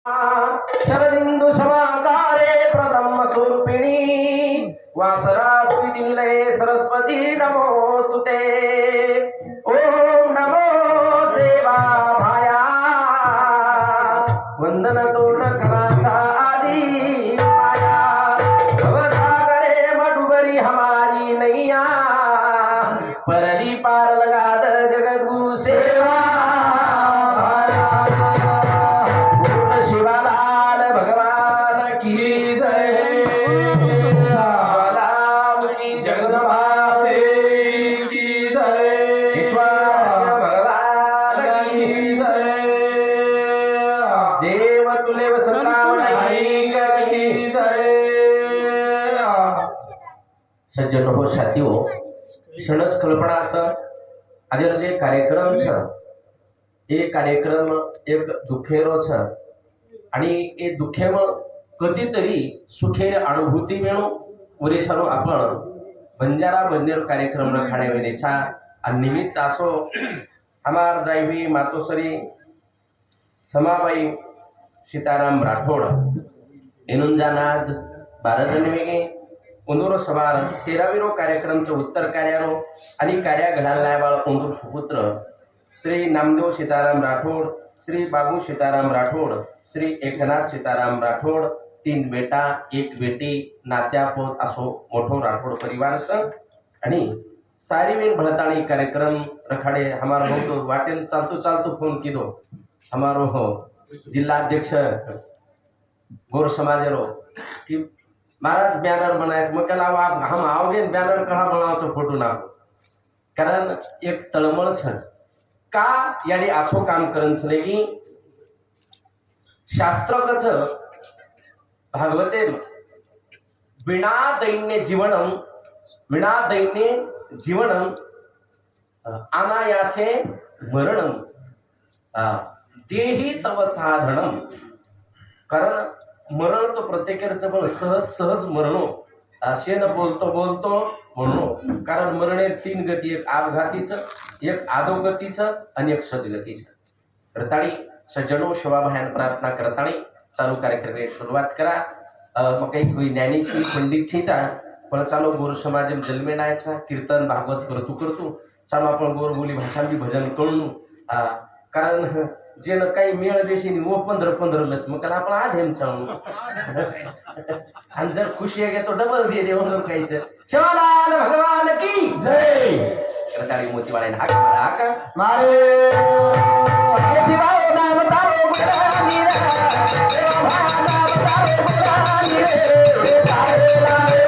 शरदिंदु समाकारे प्रब्रह्म स्वरूपिणी वासरास्मिति निलये सरस्वती नमोस्तुते। ओम नमो सेवा भाया वंदन तोरण कराचा आदि माया भवसागरे मधुबरी हमारी नैया परली पार लगाद जगद्गुरु सेवा सज्जन हो साथीओ क्षणच कल्पनाचं આજે જે કાર્યક્રમ છે એ કાર્યક્રમ એક દુઃખેરો છે आणि એ દુઃખેમાં कधीतरी सुखेर अनुभूती मेळो उरेसानो आपण बंजारा बजनेर कार्यक्रम रखाडे वेळेचा आणि निमित्त असो हमार जायवी मातोश्री समाबाई सीताराम राठोड एनुंजानाज बारजनवेगे उंदूर सवार 13वीरो कार्यक्रमचं उत्तर कार्यारो आणि कार्या घडाला बाळ उंदूर सुपुत्र श्री नामदेव सीताराम राठोड श्री बाबू सीताराम राठोड श्री एकनाथ सीताराम राठोड 3 बेटा 1 बेटी नात्यापोत असो मोठो राठोड परिवारचं आणि सारीवेन भळताणी कार्यक्रम रखाडे हमारो हो वाटेल चालतो फोन कीधो हमारो हो जिला अध्यक्ष गोर समाजरो कि महाराज बैनर बनाए मग हम आओगे बैनर कहाँ बनाओ तो फोटो ना कारण एक तळमळ छ का याने आछो काम करन सलेगी शास्त्र कच भागवते विना दैन्य जीवनम अनायासे मरणम देही तव साधनम कारण मरण तो प्रत्येकाचं पण सहज मरणो असे न बोलतो म्हणो कारण मरणे 3 गती एक अपघातीचं एक आदोगतीचं आणि एक सद्गतीचं करताळी सज्जनो शिवाभायान प्रार्थना करताळी चालू कार्यक्रमाची सुरुवात करा मग काही कोई ज्ञानीची पंडितची पण चालू गोर समाज जन्मेनायचा कीर्तन भागवत करतो चालू आपण गोर बोली भाषा बी भजन कळू कारण जे न काही मेळ बेशी वो 15 लस मग आपण आधेम चालू आणि जर खुशी आहे तो डबल दे देऊन खायचं शिवालाल भगवान की जय करताळी मोतीवाड्याने हाक मारा हाक मारे शिवाय नाम तारो गुरानी रे देवा नाम तारो गुरानी रे तारे लाले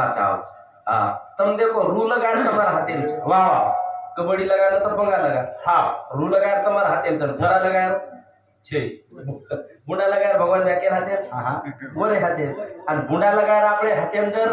बचाव तुम देखो रू लगा तुम्हारा हाथे में वाह वाह कबड्डी लगाना तो पंगा लगा हाँ रू लगा तुम्हारा हाथे में झड़ा लगा छे बुंडा लगा भगवान जाके हाथे हाँ बोरे हाथे आणि बुंडा लगा આપણે હાથેમ જર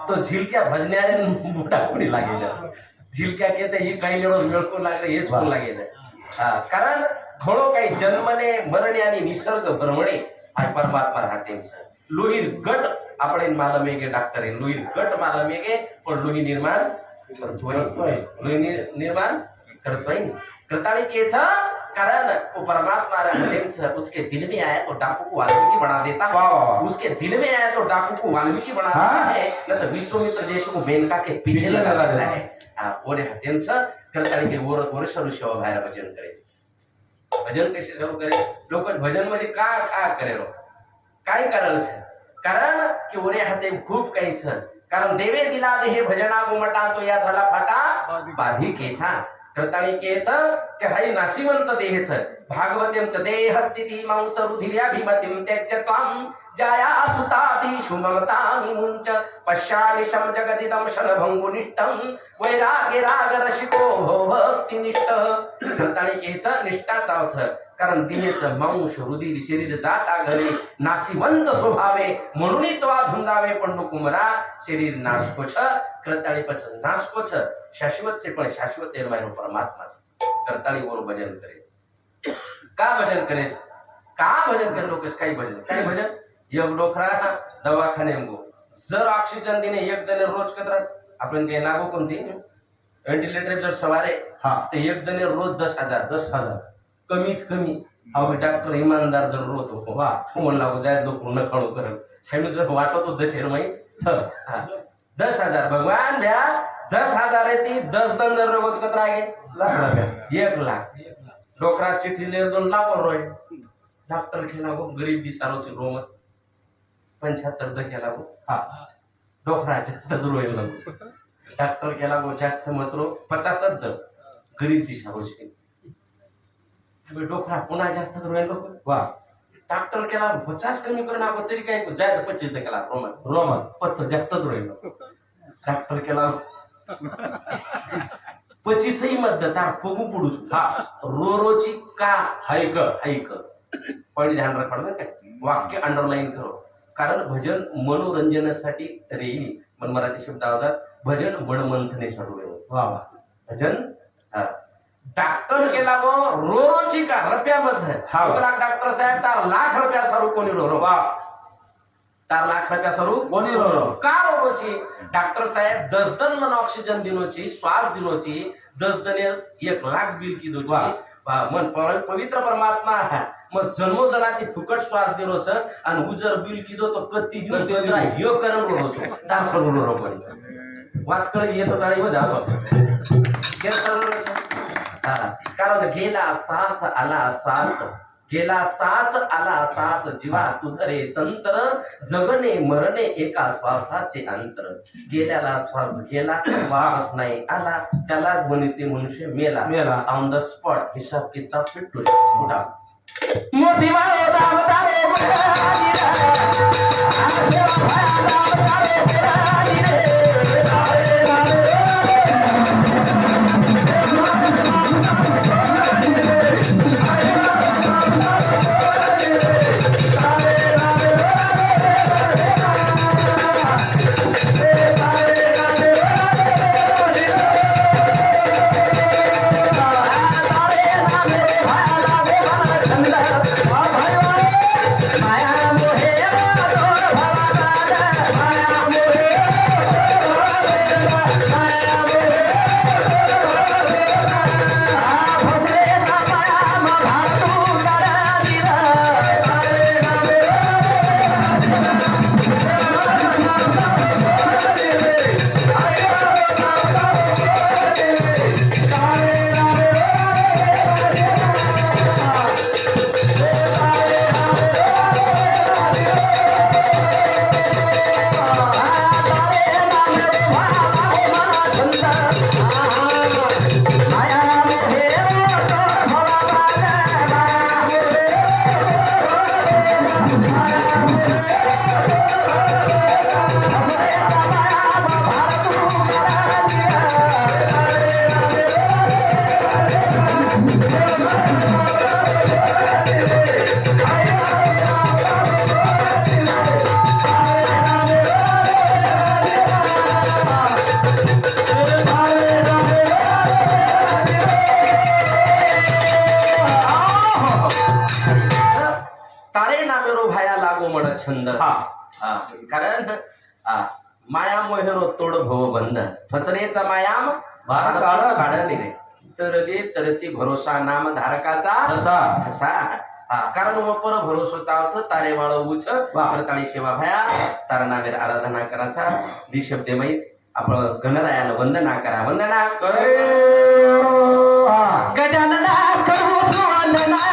તો ઝીલક્યા ભજનારે બુંડા કોડી લાગી જાય ઝીલક્યા કહેતે એ કઈ લેડો મેળકો લાગે એ જ લાગે જાય કારણ ઘણો કઈ જન્મને મરણ્યાની નિસર્ગ ભ્રમણે આ પરમાત્મા હાથેમ છે લોહીર ગટ આપણે માલમે કે ડોક્ટરે લોહીર ગટ માલમે કે પણ લોહી નિર્માણ કરતોય લોહી નિર્માણ કરતોય કરતાળી કે છે कारण वो परमात्मा उसके दिल में आया तो डाकू को वाल्मीकि बना देता है उसके दिल में आया तो डाकू को वाल्मीकि बना देता है न तो विश्वामित्र जैसे को मेनका के पीछे लगा देता है ओरे हतेम छ करताळी के ओर शरू शेवा बाहेर भजन करे भजन कसे शरू करे लोक भजन म्हणजे का करे रो काय कारण छे कारण की ओरे हतेम खूप काही छ कारण देवे दिला हे भजना गुमटा तो या झाला फाटा बाधी के छा करताळी केच के हाई नाशिवंत देहच भागवतेम च देह स्थिती मांस रुधिर्याभिमतिम त्यज्य त्वं जाया सुताति शुभमतामि मुंच पश्यानिशम जगदिदं शनभंगुनिष्ठं वैराग्य राग रसिको भक्तिनिष्ठ करताळी केच निष्ठाचावच कारण देहच मांस रुधिर शरीर जाता घरी नाशिवंत स्वभावे म्हणून तो झुंदावे पण कुमरा शरीर नाशको छ करताळी पच नाशको छ शाश्वत से पण शाश्वत निर्माण परमात्मा करताळी वर भजन करे का भजन करे का भजन करे लोक काही भजन काय भजन एक डोखरा दवाखाने गो जर ऑक्सिजन देणे एक दने रोज कदराच आपण काही लागू कोणती व्हेंटिलेटर जर सवारे हा ते एक दने रोज 10,000 कमीत कमी अहो डॉक्टर इमानदार जर रोज हो वा म्हणून लागू जाय लोक न खळू करत हेनु जर वाटतो दशेर मै छ हा 10,000 भगवान द्या 10,000 है ती 10 दन जर रोग कतरा गे लाख रुपया 1 लाख डोकरा चिट्ठी ले 2 लाख रोय डॉक्टर के लागो गरीब बिसारो च रोम 75 द केला गो हा डोकरा जास्त रोय लागो डॉक्टर के लागो जास्त मतरो 50 द गरीब बिसारो च अबे डोकरा पुन्हा जास्त रोय लोक वा डॉक्टर केला 50 कमी करून आपण तरी काय जाय 25 द केला रोमन पत्त जास्त रोय डॉक्टर केला 25 मध्य तार फुगू पुडू हा रोची का हायक पॉइंट ध्यान रखा काय वाक्य अंडरलाइन करो कारण भजन मनोरंजनासाठी रेही मन मराठी शब्द आवतात भजन बडमंथने साडू वा वा भजन डॉक्टर केला गो रोची का रुपयामध्ये हा डॉक्टर साहेब तार लाख रुपया सारू कोणी रो वा 4 लाख रुपया स्वरूप कोणी का रोची डॉक्टर साहेब 10 दन मन ऑक्सिजन दिनोची श्वास दिनोची 10 दने 1 लाख बिल की दोची मन पवित्र परमात्मा मग जन्मो जनाती फुकट श्वास दिनो छ आणि उजर बिल की दो तो कत्ती दिनो तेरा यो करण रोचो ता सरू रो पण वात कर येतो टाळी हो जातो के सरू हा कारण गेला सास आला सास गेला सास आला सास जीवा तुझरे तंत्र जगणे मरणे एका श्वासाचे अंतर गेल्याला श्वास गेला वास नाही आला त्यालाच म्हणते मनुष्य मेला मेला ऑन द स्पॉट हिसाब किताब फिटतो कुठा मोती वाळो दावतारे माया मोहे छंद हा कारण माया मोहेरो तोड भव बंध फसरेचा मायाम भार काढणे रे तरले तरती भरोसा नाम धारकाचा ठसा कारण वपर भरोसा चावच तारे वाळवूच करताळी सेवा भया तारणावेर आराधना करायचा दी शब्दमयी आपण गणरायाला वंदना करा वंदना गजानना करू वंदना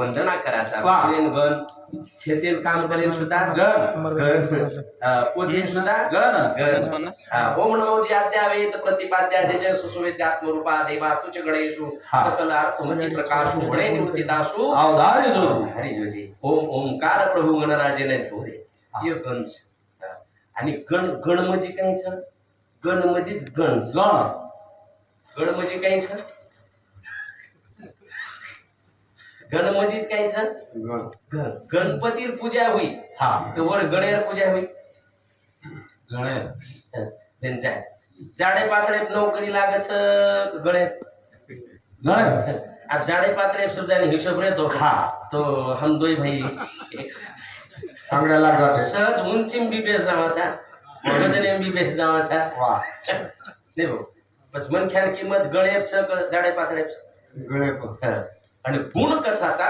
वंदना करायचा गण शेतीत काम करेल सुद्धा पोतीन सुद्धा ओम नमोजी अद्यावेत प्रतिपाद्याचे सुसुवेद्य आत्मरूपा देवा तुझ गणेशु सकल अर्थमती प्रकाशु गणे निवृत्ती दासु हरी जोजी ओम ओमकार प्रभू गणराजेने थोरे ये गण आणि गण गण म्हणजे काय छ गण म्हणजे गण गण म्हणजे काय छ गण म्हणजेच काय गणपती पूजा होई वर गणेर पूजा होई त्यांच्या जाडे पातळे नोकरी लागच गणे अब जाडे पातळे सुजाने हिशोब रहतो तो हम दोई भाई सहज उंचीम भी बेस जावाचा वजन भी बेस जावाचा नाही भाऊ बस मनख्यान किंमत गणे जाडे पातळे गणे आणि गुण कसाचा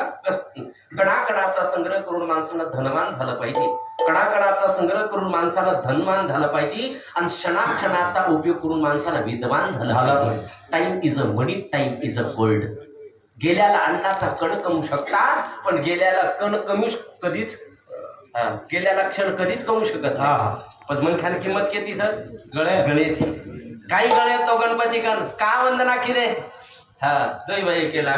कणाकणाचा संग्रह करून माणसानं धनवान झालं पाहिजे कणाकणाचा संग्रह करून माणसानं धनवान झालं पाहिजे आणि क्षणाक्षणाचा उपयोग करून माणसाला विद्वान झालं पाहिजे time is a money time is a gold गेल्याला अन्नाचा कण कमू शकता पण गेल्याला कण कमी कधीच गेल्याला क्षण कधीच कमू शकत नाही पण मनख्यान किंमत किती सर गळे गळे काही गळे तो गणपती गण का वंदना की रे दोई भाई केला